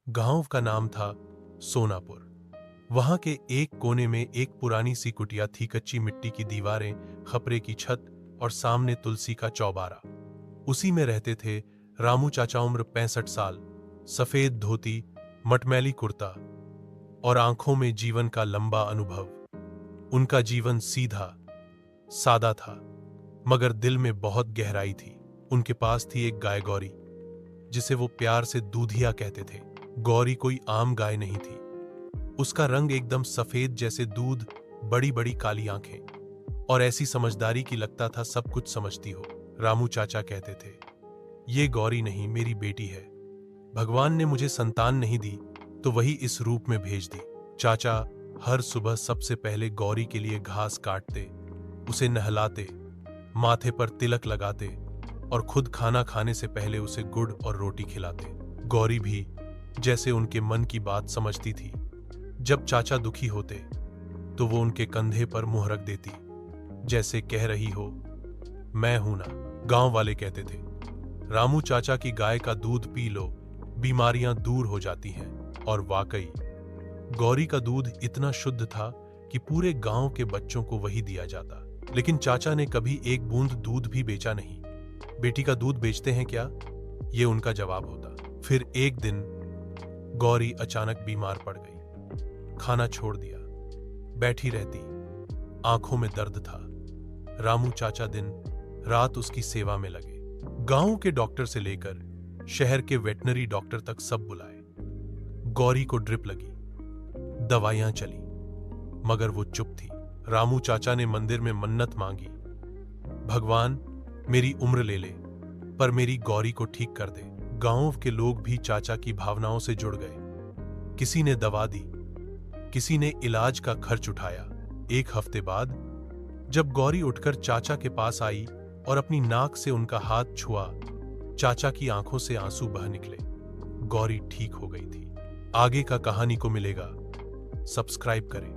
गांव का नाम था सोनापुर। वहां के एक कोने में एक पुरानी सी कुटिया थी, कच्ची मिट्टी की दीवारें, खपरे की छत और सामने तुलसी का चौबारा। उसी में रहते थे रामू चाचा, उम्र 65 साल, सफेद धोती, मटमैली कुर्ता और आंखों में जीवन का लंबा अनुभव। उनका जीवन सीधा सादा था, मगर दिल में बहुत गहराई थी। उनके पास थी एक गाय गौरी, जिसे वो प्यार से दूधिया कहते थे। गौरी कोई आम गाय नहीं थी। उसका रंग एकदम सफेद जैसे दूध, बड़ी बड़ी काली आंखें और ऐसी समझदारी की लगता था सब कुछ समझती हो। रामू चाचा कहते थे, ये गौरी नहीं, मेरी बेटी है। भगवान ने मुझे संतान नहीं दी तो वही इस रूप में भेज दी। चाचा हर सुबह सबसे पहले गौरी के लिए घास काटते, उसे नहलाते, माथे पर तिलक लगाते और खुद खाना खाने से पहले उसे गुड़ और रोटी खिलाते। गौरी भी जैसे उनके मन की बात समझती थी। जब चाचा दुखी होते तो वो उनके कंधे पर मुंह रख देती, जैसे कह रही हो, मैं हूं ना। गांव वाले कहते थे, रामू चाचा की गाय का दूध पी लो, बीमारियां दूर हो जाती हैं। और वाकई गौरी का दूध इतना शुद्ध था कि पूरे गांव के बच्चों को वही दिया जाता। लेकिन चाचा ने कभी एक बूंद दूध भी बेचा नहीं। बेटी का दूध बेचते हैं क्या, ये उनका जवाब होता। फिर एक दिन गौरी अचानक बीमार पड़ गई। खाना छोड़ दिया, बैठी रहती, आंखों में दर्द था। रामू चाचा दिन रात उसकी सेवा में लगे। गांव के डॉक्टर से लेकर शहर के वेटनरी डॉक्टर तक सब बुलाए। गौरी को ड्रिप लगी, दवाइयां चली, मगर वो चुप थी। रामू चाचा ने मंदिर में मन्नत मांगी, भगवान मेरी उम्र ले ले, पर मेरी गौरी को ठीक कर दे। गांव के लोग भी चाचा की भावनाओं से जुड़ गए। किसी ने दवा दी, किसी ने इलाज का खर्च उठाया। एक हफ्ते बाद जब गौरी उठकर चाचा के पास आई और अपनी नाक से उनका हाथ छुआ, चाचा की आंखों से आंसू बह निकले। गौरी ठीक हो गई थी। आगे का कहानी को मिलेगा। सब्सक्राइब करें।